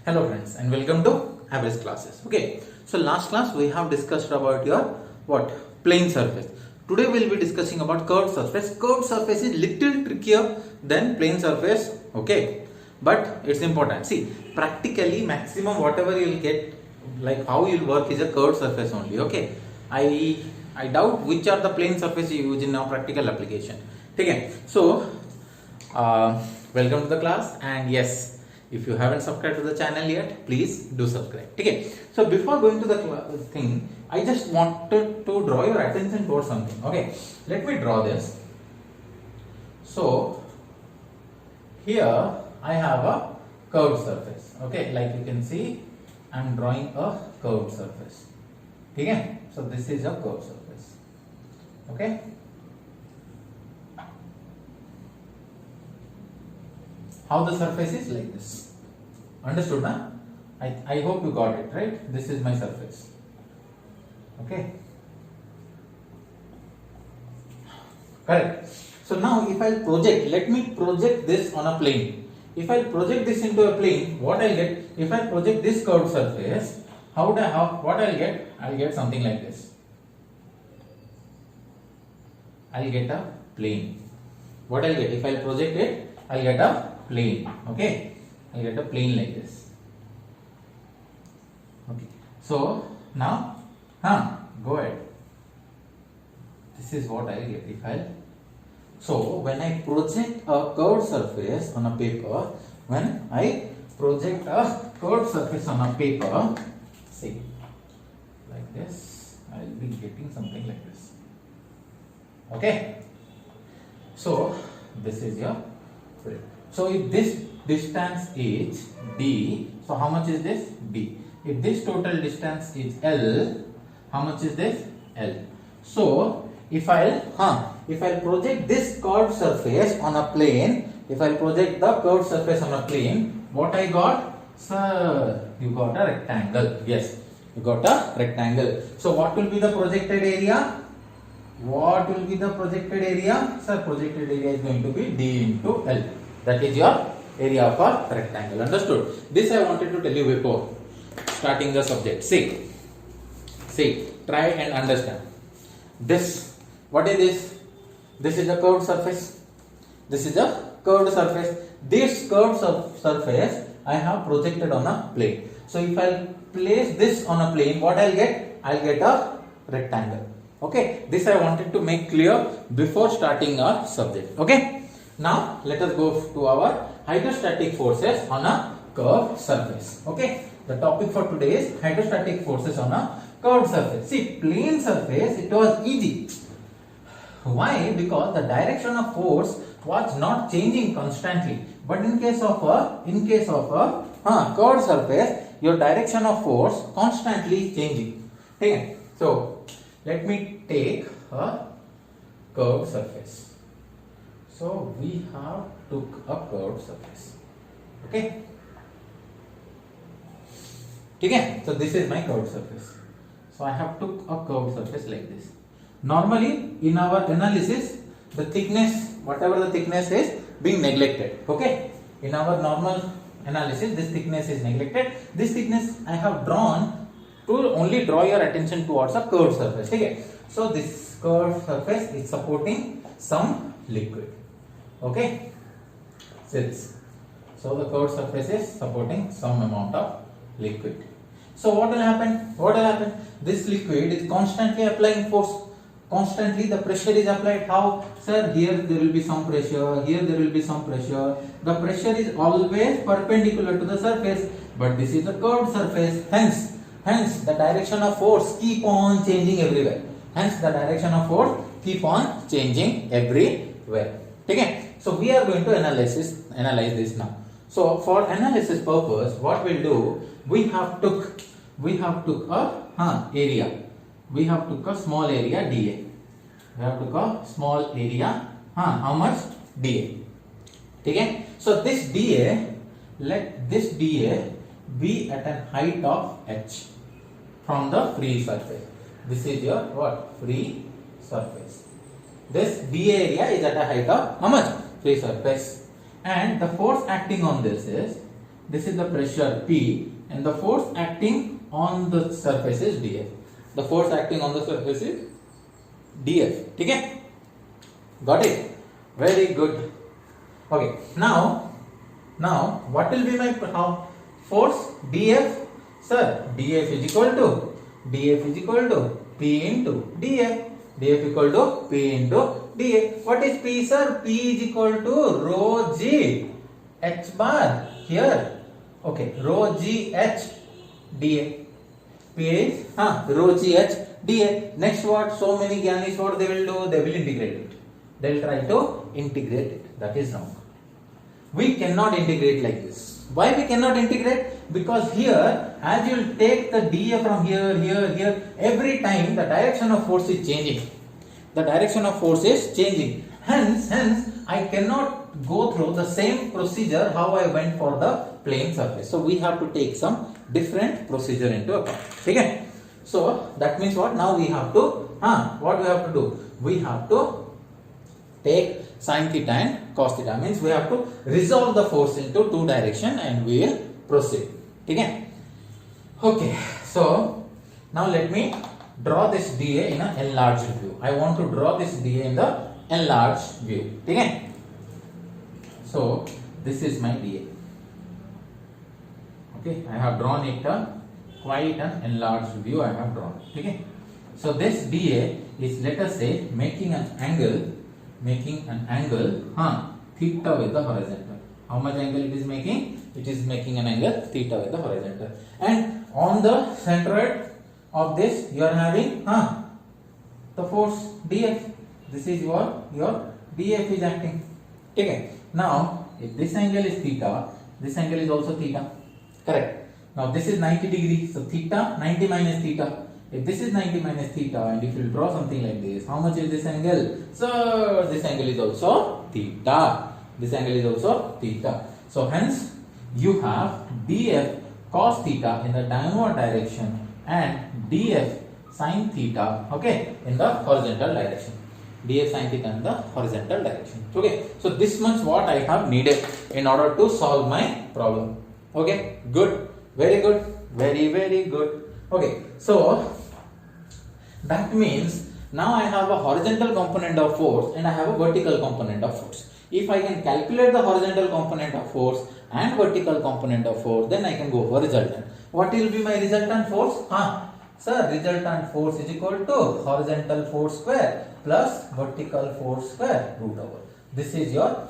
Hello friends and welcome to Average classes. Okay, so last class we have discussed about your what plane surface. Today we will be discussing about curved surface. Curved surface is little trickier than plane surface. Okay, but it's important. See, practically maximum whatever you will get, like how you will work is a curved surface only. Okay, I doubt which are the plane surface you use in our practical application. Okay, so welcome to the class, and yes, if you haven't subscribed to the channel yet, please do subscribe. Okay, so before going to the thing, I just wanted to draw your attention towards something. Okay, let me draw this. So here I have a curved surface. Okay, like you can see, I'm drawing a curved surface. Okay, so this is a curved surface. Okay, how the surface is like this. Understood, na? I hope you got it, right? This is my surface. Okay, correct. So now if I project, let me project this on a plane. If I project this into a plane, what I'll get? If I project this curved surface, what I'll get? I'll get something like this. I'll get a plane. What I'll get? If I project it, I'll get a plane. Okay, I'll get a plane like this. Okay, so now go ahead. This is what I'll get if I. So when I project a curved surface on a paper, see, like this, I'll be getting something like this. Okay, so this is your plane. So if this distance is d, so how much is this? D. If this total distance is L, how much is this? L. So if I'll project this curved surface on a plane, what I got? Sir, you got a rectangle. Yes, you got a rectangle. So what will be the projected area? Sir, projected area is going to be d into L. That is your area of a rectangle. Understood? This I wanted to tell you before starting the subject. See, try and understand. This, what is this? This is a curved surface. This curved surface I have projected on a plane. So if I place this on a plane, what I'll get? I'll get a rectangle. Okay, this I wanted to make clear before starting our subject. Okay, now let us go to our hydrostatic forces on a curved surface. Okay, the topic for today is hydrostatic forces on a curved surface. See, plane surface, it was easy. Why? Because the direction of force was not changing constantly. But in case of a curved surface, your direction of force constantly changing. Okay, so let me take a curved surface. So we have took a curved surface. Okay. Okay. So this is my curved surface. So I have took a curved surface like this. Normally in our analysis, the thickness, whatever the thickness is, being neglected. Okay. In our normal analysis, this thickness is neglected. This thickness I have drawn to only draw your attention towards a curved surface. Okay. So this curved surface is supporting some liquid. Okay. See this. So the curved surface is supporting some amount of liquid. So what will happen? This liquid is constantly applying force. Constantly the pressure is applied. How? Sir, here there will be some pressure, here there will be some pressure. The pressure is always perpendicular to the surface, but this is a curved surface. Hence the direction of force keep on changing everywhere. Okay, so we are going to analyze this now. So for analysis purpose, what we'll do, we have took a area. We have took a small area dA. How much? dA. Okay, so this dA, let this dA be at a height of h from the free surface. This is your what? Free surface. This dA area is at a height of how much? Free surface. And the force acting on this is this is the pressure P, and the force acting on the surface is dF. The force acting on the surface is dF. Okay? Got it? Very good. Okay. Now what will be my force? dF. Sir, dF is equal to P into dF. dF equal to P into dA. What is P, sir? P is equal to rho G H bar here. Okay, rho G H dA. P is rho G H dA. Next, what? So many Gyanis, what they will do? They will integrate it. They will try to integrate it. That is wrong. We cannot integrate like this. Why we cannot integrate? Because here, as you will take the dA from here, every time the direction of force is changing. The direction of force is changing. Hence, I cannot go through the same procedure how I went for the plane surface. So we have to take some different procedure into account. Okay? So that means what? Now we have to, what we have to do? We have to take sin theta and cos theta. Means we have to resolve the force into two direction and we will proceed. Okay? Okay. So now let me draw this dA in an enlarged view. I want to draw this dA in the enlarged view. Okay? So this is my dA. Okay, I have drawn it quite an enlarged view. I have drawn. Okay? So this dA is, let us say, making an angle theta with the horizontal. How much angle it is making? It is making an angle theta with the horizontal. And on the centroid of this, you are having the force dF. This is your dF is acting. Okay. Now, if this angle is theta, this angle is also theta. Correct. Now, this is 90 degrees. So, theta 90 minus theta. If this is 90 minus theta, and if you draw something like this, how much is this angle? So, this angle is also theta. This angle is also theta. So, hence, you have dF cos theta in the downward direction and dF sin theta, okay, in the horizontal direction. dF sin theta in the horizontal direction. Okay, so this much what I have needed in order to solve my problem. Okay, good, very good, very good. Okay, so that means now I have a horizontal component of force and I have a vertical component of force. If I can calculate the horizontal component of force and vertical component of force, then I can go for resultant. What will be my resultant force? Sir, resultant force is equal to horizontal force square plus vertical force square root over. This is your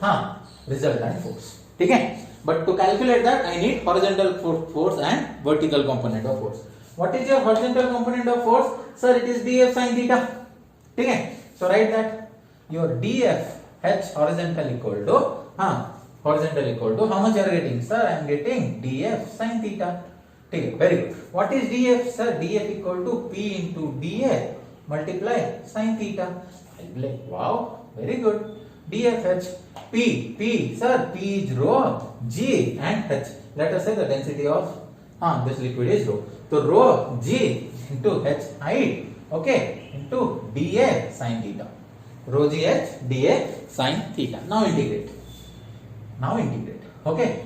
resultant force. Okay? But to calculate that, I need horizontal force and vertical component of force. What is your horizontal component of force? Sir, it is dF sin theta. Okay? So write that your dF H horizontal equal to how much you are getting? Sir, I am getting dF sin theta. Okay, very good. What is dF? Sir, dF equal to P into dA multiply sin theta. Wow, very good. dF H P, sir, P is rho G and H. Let us say the density of this liquid is rho. So rho G into H height, okay, into dA sin theta. Rho G H dA sin theta. Now integrate. Okay.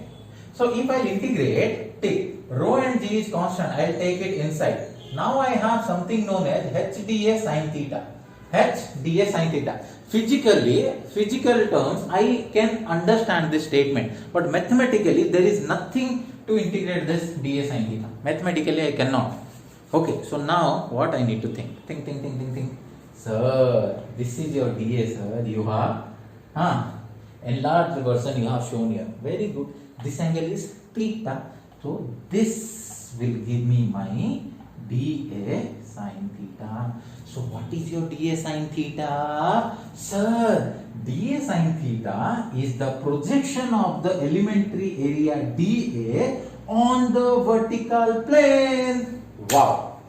So if I integrate, take rho and G is constant. I will take it inside. Now I have something known as H dA sin theta. H dA sin theta. Physical terms, I can understand this statement, but mathematically there is nothing to integrate this dA sin theta. Mathematically I cannot. Okay, so now what I need to think? Think. Sir, this is your dA, sir. You have enlarged version you have shown here. Very good. This angle is theta. So this will give me my dA sin theta. So what is your dA sin theta? Sir, dA sin theta is the projection of the elementary area dA on the vertical plane. Wow.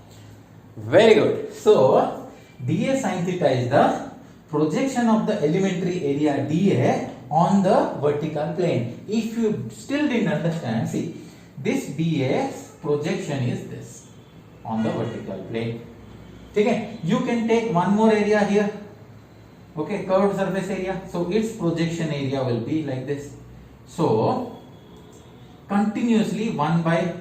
Very good. So dA sin theta is the projection of the elementary area dA on the vertical plane. If you still didn't understand, see, this dA projection is this on the vertical plane. Okay, you can take one more area here. Okay, curved surface area. So its projection area will be like this. So continuously one by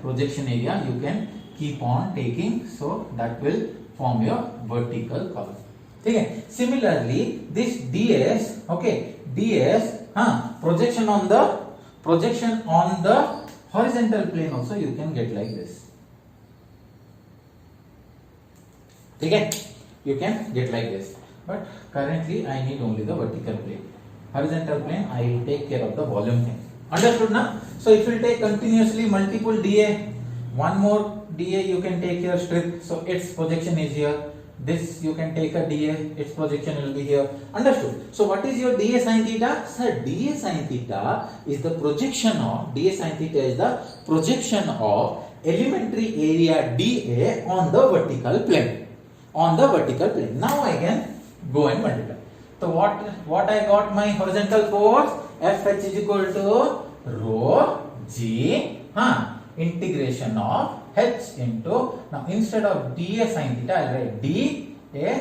projection area you can keep on taking, so that will form your vertical column. Okay. Similarly this ds, okay, ds projection on the horizontal plane also you can get like this. Okay, you can get like this, but currently I need only the vertical plane. Horizontal plane I will take care of the volume thing. Understood now? So if you take continuously multiple dA, one more dA you can take your strip, so its projection is here. This you can take a dA, its projection will be here. Understood? So what is your dA sin theta? Sir, dA sin theta is the projection of elementary area dA on the vertical plane. Now I can go and multiply. So what I got my horizontal force? Fh is equal to rho g integration of h into, now instead of dA sin theta I will write dA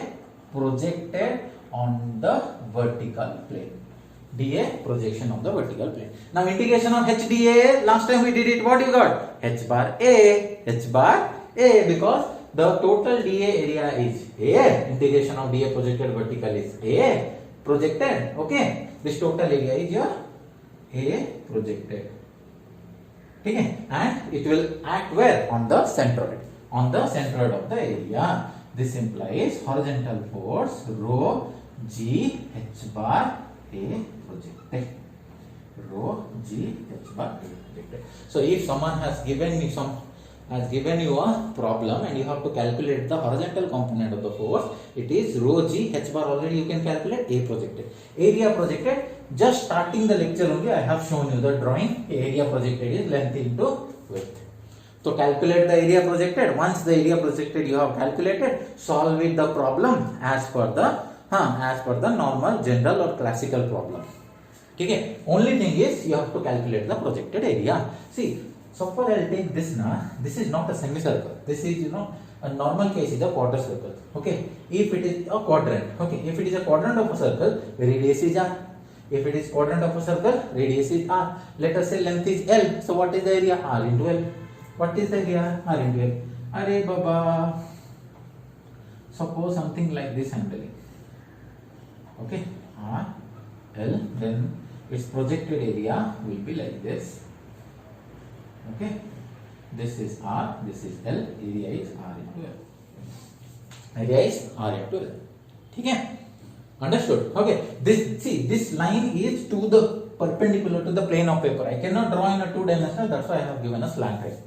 projected on the vertical plane. dA projection of the vertical plane. Now integration of h dA, last time we did it, what you got? h bar a, because the total dA area is A, integration of dA projected vertical is A projected, okay, this total area is your A projected, okay, and it will act where? On the centroid of the area. This implies horizontal force rho g h bar A projected, rho g h bar A projected. So if someone has given you a problem and you have to calculate the horizontal component of the force, it is rho g h bar, already you can calculate, A projected. Area projected, just starting the lecture only I have shown you the drawing. Area projected is length into width. So calculate the area projected. Once the area projected you have calculated, solve it the problem as per the normal general or classical problem. Okay, only thing is you have to calculate the projected area. See, suppose I will take this now. This is not a semicircle. This is, a normal case is a quarter circle. Okay. If it is a quadrant. Okay. If it is a quadrant of a circle, radius is r. If it is quadrant of a circle, radius is r. Let us say length is L. So what is the area? R into L. What is the area? R into L. Arey baba. Suppose something like this I am telling. Okay. R, L. Then its projected area will be like this. Okay, this is R, this is L, area is R into L. Area is R into L. Okay, understood? Okay, this line is to the perpendicular to the plane of paper. I cannot draw in a two-dimensional, that's why I have given a slant line.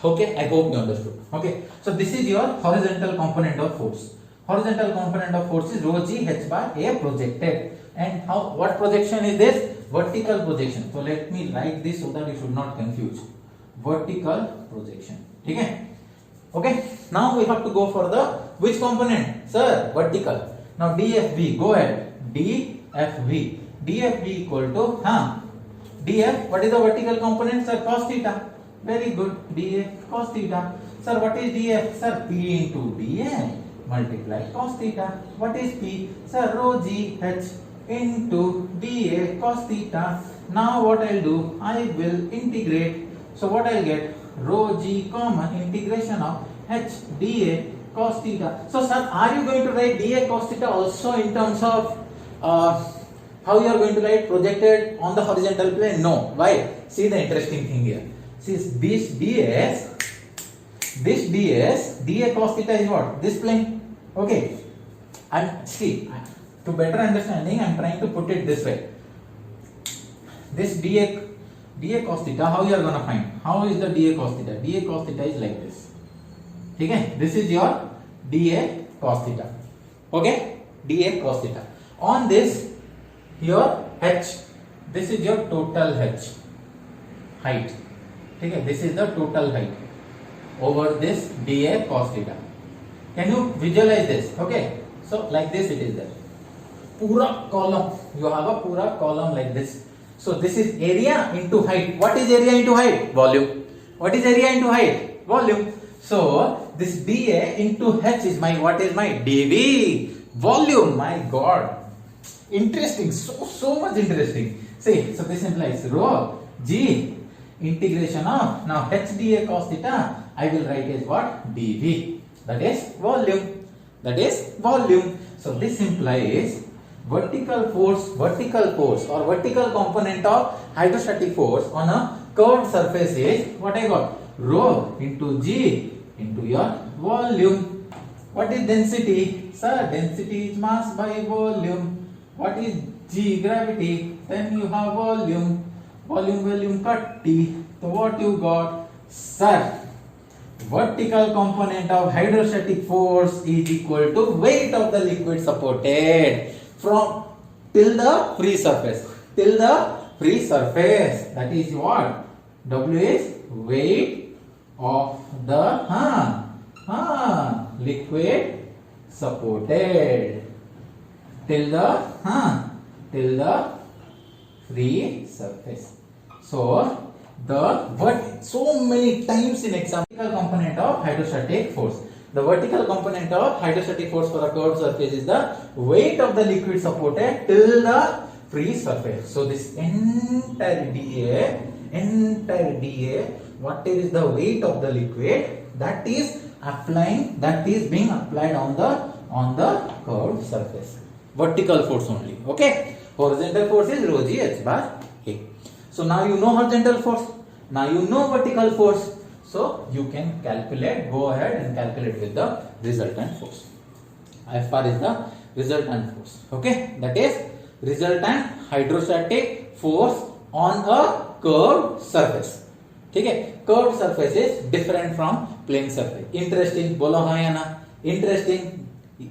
Okay, I hope you understood. Okay, so this is your horizontal component of force. Horizontal component of force is rho g h bar A projected. And what projection is this? Vertical projection. So let me write this so that you should not confuse. Vertical projection. Okay. Now we have to go for the which component? Sir, vertical. Now DFV. Go ahead. DFV. DFV equal to DF. What is the vertical component? Sir, cos theta. Very good. DF cos theta. Sir, what is DF? Sir, P into DA multiply cos theta. What is P? Sir, rho G H into dA cos theta. Now what I will do? I will integrate. So what I will get? Rho g common integration of h dA cos theta. So sir, are you going to write dA cos theta also in terms of how you are going to write projected on the horizontal plane? No. Why? See the interesting thing here. See this dA cos theta is what? This plane. Okay. And see, to better understanding, I am trying to put it this way. This dA cos theta, how you are going to find? How is the dA cos theta? dA cos theta is like this. Okay, this is your dA cos theta. Okay, dA cos theta. On this, your h. This is your total h height. Okay, this is the total height over this dA cos theta. Can you visualize this? Okay, so like this it is there. Pura column. You have a pura column like this. So this is area into height. What is area into height? Volume. What is area into height? Volume. So this dA into h is my, what is my dV? Volume. My God. Interesting. So much interesting. See, so this implies rho G integration of now h dA cos theta. I will write as what? dV. That is volume. That is volume. So this implies vertical force or vertical component of hydrostatic force on a curved surface is what I got? Rho into G into your volume. What is density? Sir, density is mass by volume. What is G? Gravity. Then you have volume. Volume cut T. So what you got? Sir, vertical component of hydrostatic force is equal to weight of the liquid supported from till the free surface. Till the free surface. That is what? W is weight of the liquid supported till the free surface. So so many times in exam, vertical component of hydrostatic force. The vertical component of hydrostatic force for a curved surface is the weight of the liquid supported till the free surface. So this entire dA, what is the weight of the liquid that is being applied on the curved surface. Vertical force only. Okay. Horizontal force is rho G h bar A. So now you know horizontal force. Now you know vertical force. So you can calculate, go ahead and calculate with the resultant force. As far as the resultant force. Okay. That is resultant hydrostatic force on a curved surface. Okay. Curved surface is different from plane surface. Interesting. Bolo hai na? Interesting.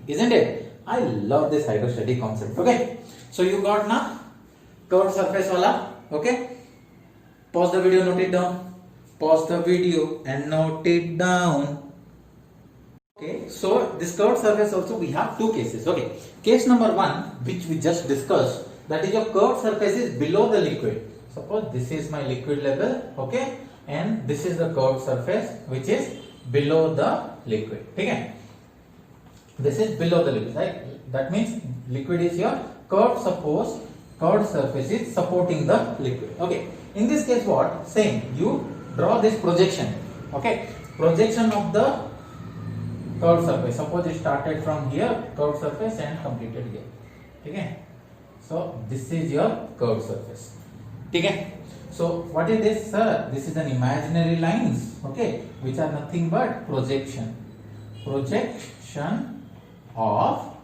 Isn't it? I love this hydrostatic concept. Okay. So you got now curved surface wala. Okay. Pause the video, note it down. Pause the video and note it down. Okay. So this curved surface also we have two cases. Okay. Case number one, which we just discussed, that is your curved surface is below the liquid. Suppose this is my liquid level. Okay. And this is the curved surface which is below the liquid. Okay. This is below the liquid, right? That means liquid is your curved surface is supporting the liquid. Okay. In this case, what? Same. You draw this projection. Okay. Projection of the curved surface. Suppose it started from here, curved surface, and completed here. Okay. So this is your curved surface. Okay. So what is this, sir? This is an imaginary lines. Okay, which are nothing but projection. Projection of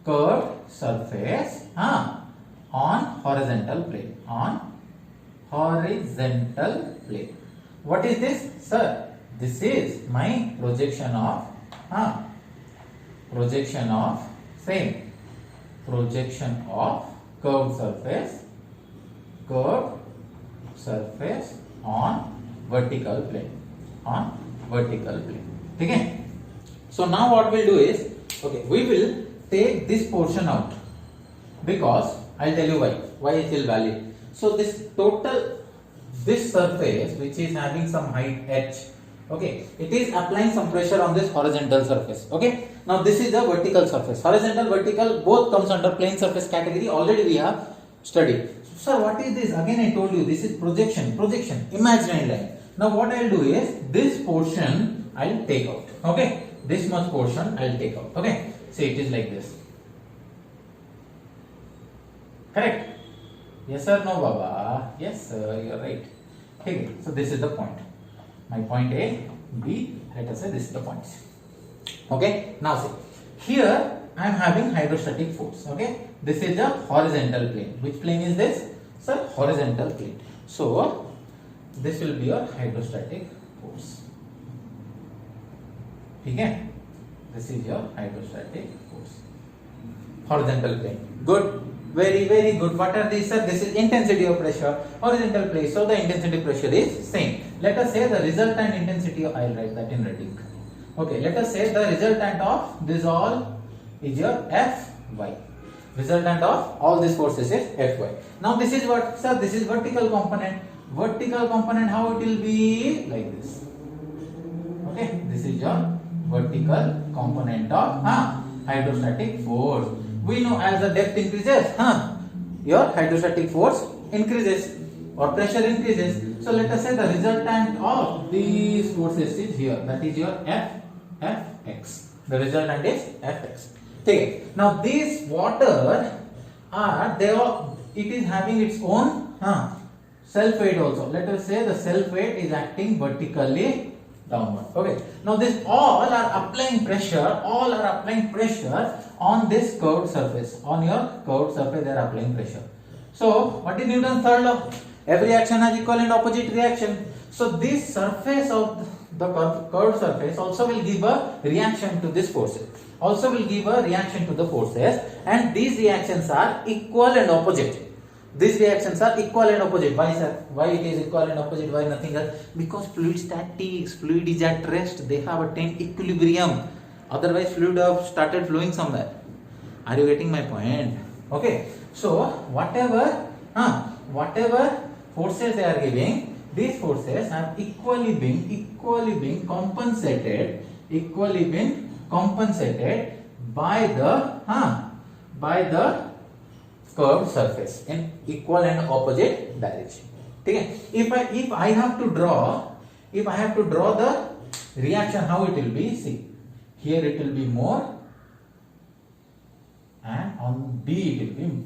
curved surface on horizontal plane. On horizontal plane. What is this, sir? This is my projection of curved surface on vertical plane. Okay. So now what we'll do is, okay, we will take this portion out because I'll tell you why it is valid. So this surface which is having some height h, okay, it is applying some pressure on this horizontal surface. Okay. Now this is the vertical surface. Horizontal, vertical both comes under plane surface category. Already we have studied. So, sir, what is this? Again I told you this is projection, imaginary line. Now what I'll do is this portion I'll take out. Okay. This much portion I'll take out. Okay. See, it is like this. Correct? Yes or no, Baba? Yes, sir, you are right. Okay. So this is the point. My point A, B. Let us say this is the point. Okay. Now see, here I am having hydrostatic force. Okay. This is the horizontal plane. Which plane is this? Sir, horizontal plane. So this will be your hydrostatic force. Okay. This is your hydrostatic force. Horizontal plane. Good. Very, very good. What are these, sir? This is intensity of pressure. Horizontal plane. So the intensity pressure is same. Let us say the resultant intensity. I'll write that in red ink. Okay. Let us say the resultant of this all is your Fy. Resultant of all these forces is Fy. Now this is what, sir? This is vertical component. Vertical component, how it will be? Like this. Okay. This is your vertical component of hydrostatic force. We know as the depth increases, your hydrostatic force increases or pressure increases. So let us say the resultant of these forces is here, that is your Fx. The resultant is Fx. Okay. Now this water it is having its own self weight also. Let us say the self weight is acting vertically downward. Okay. Now this all are applying pressure on this curved surface. On your curved surface they are applying pressure. So what is Newton's third law? Every action has equal and opposite reaction. So this surface of the curved surface also will give a reaction to this forces. And these reactions are equal and opposite. Why, sir? Why it is equal and opposite? Why nothing else? Because fluid statics, fluid is at rest. They have attained equilibrium. Otherwise, fluid have started flowing somewhere. Are you getting my point? Okay. So whatever forces they are giving, these forces have equally been compensated by the curved surface in equal and opposite direction. Okay. If I have to draw the reaction, how it will be? See, here it will be more, and on B it will be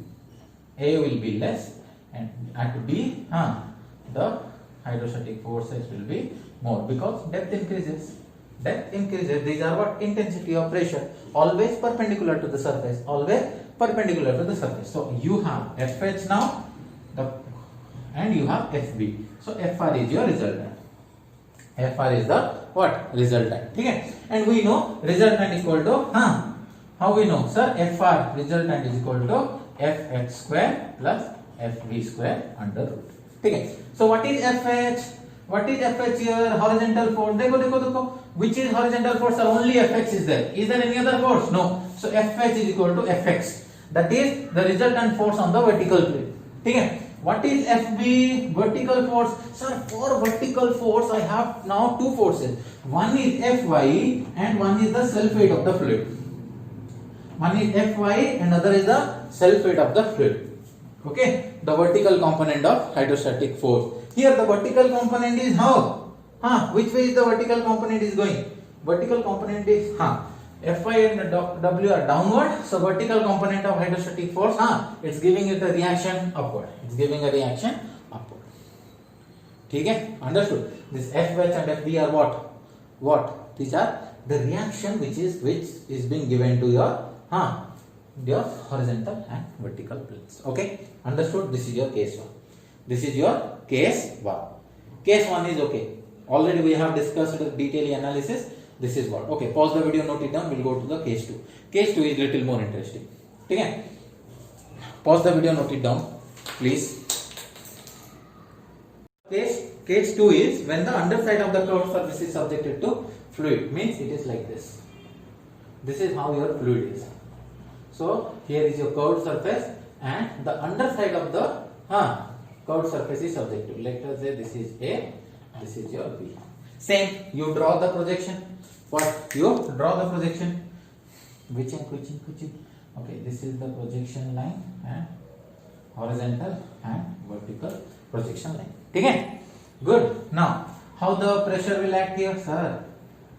A will be less, and at B the hydrostatic forces will be more because depth increases. These are what? Intensity of pressure, always perpendicular to the surface. So you have FH now, and you have FB. So FR is your resultant. FR is the what? Resultant. Okay. And we know resultant equal to how we know, sir? FR resultant is equal to Fx square plus Fv square under root. Okay. So what is FH? What is FH here? Horizontal force. Dekho. Which is horizontal force? Only Fx is there. Is there any other force? No. So FH is equal to Fx. That is the resultant force on the vertical plane. Okay. What is FB? Vertical force. Sir, for vertical force I have now two forces. One is Fy and one is the self weight of the fluid. One is Fy and other is the self weight of the fluid. Okay. The vertical component of hydrostatic force. Here the vertical component is how? Which way is the vertical component is going? Vertical component is Fy and W are downward. So vertical component of hydrostatic force, it's giving it a reaction upward. Okay, understood? This FH and FB are what? These are the reaction which is being given to your horizontal and vertical planes. Okay, understood? This is your case 1. Case 1 is okay. Already we have discussed the detailed analysis. This is what. Okay, pause the video, note it down. We'll go to the case 2. Case 2 is little more interesting. Okay, pause the video, note it down, please. Case 2 is when the underside of the curved surface is subjected to fluid. Means it is like this. This is how your fluid is. So here is your curved surface, and the underside of the curved surface is subjected. Let us say this is A, this is your B. Same, you draw the projection. What? You draw the projection. Which? Okay, this is the projection line and horizontal and vertical projection line. Okay, good. Now, how the pressure will act here, sir?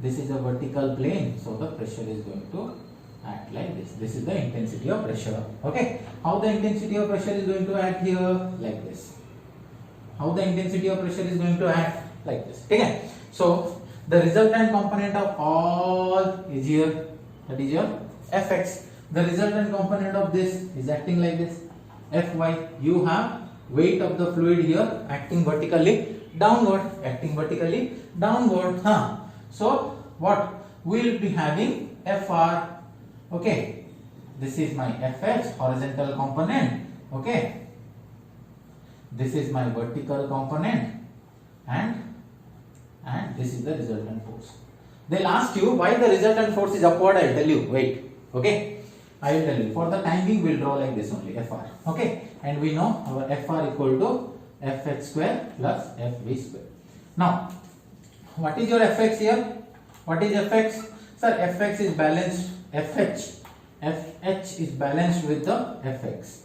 This is a vertical plane, so the pressure is going to act like this. This is the intensity of pressure. Okay, how the intensity of pressure is going to act here? Like this. How the intensity of pressure is going to act? Like this. Okay, so the resultant component of all is here, that is your Fx. The resultant component of this is acting like this. Fy, you have weight of the fluid here acting vertically downward. So what? We will be having Fr. Okay, this is my Fx, horizontal component. Okay, this is my vertical component, and this is the resultant force. They'll ask you why the resultant force is upward. I'll tell you. Wait. Okay, I will tell you. For the time being, we'll draw like this only. Fr. Okay, and we know our Fr equal to Fx square plus Fv square. Now, what is your Fx here? What is Fx? Sir, Fx is balanced. FH is balanced with the Fx.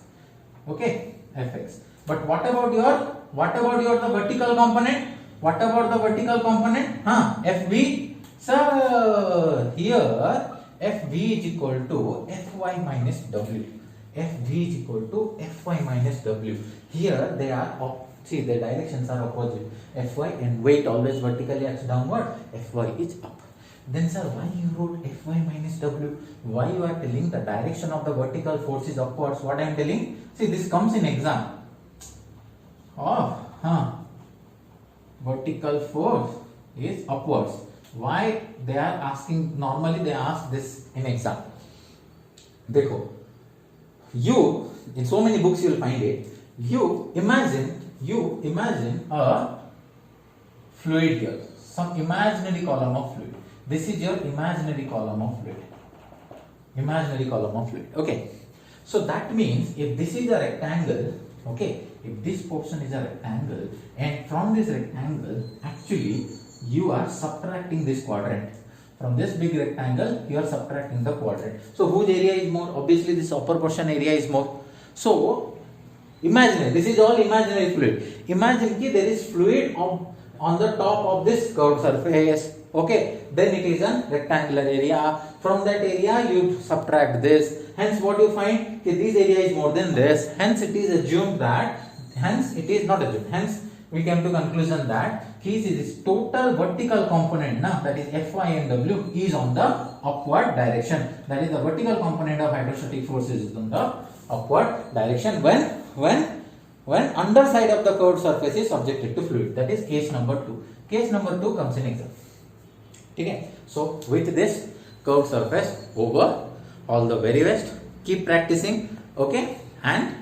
Okay, Fx. But what about your the vertical component? What about the vertical component? Fv. So here Fv is equal to Fy minus W. Fv is equal to Fy minus W. Here they are see the directions are opposite. Fy and weight always vertically acts downward. Fy is up. Then sir, why you wrote Fy minus W? Why you are telling the direction of the vertical force is upwards? What I am telling? See, this comes in exam. Vertical force is upwards. Why they are asking? Normally they ask this in exam. Dekho, you in so many books you will find it. You imagine a fluid here, some imaginary column of fluid. This is your imaginary column of fluid. Imaginary column of fluid. Okay. So that means if this is a rectangle, okay, if this portion is a rectangle, and from this rectangle, actually you are subtracting this quadrant. From this big rectangle, you are subtracting the quadrant. So whose area is more? Obviously this upper portion area is more. So imaginary, this is all imaginary fluid. Imagine that there is fluid on the top of this curved surface. Okay, then it is a rectangular area. From that area you subtract this. Hence what you find? Okay, this area is more than this. Hence it is assumed that, hence it is not assumed. Hence we came to conclusion that this total vertical component, that is Fy and W, is on the upward direction. That is the vertical component of hydrostatic forces is on the upward direction when underside of the curved surface is subjected to fluid. That is case number 2. Case number 2 comes in exam. Okay. So with this curved surface over, all the very best. Keep practicing. Okay, and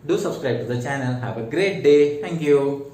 do subscribe to the channel. Have a great day. Thank you.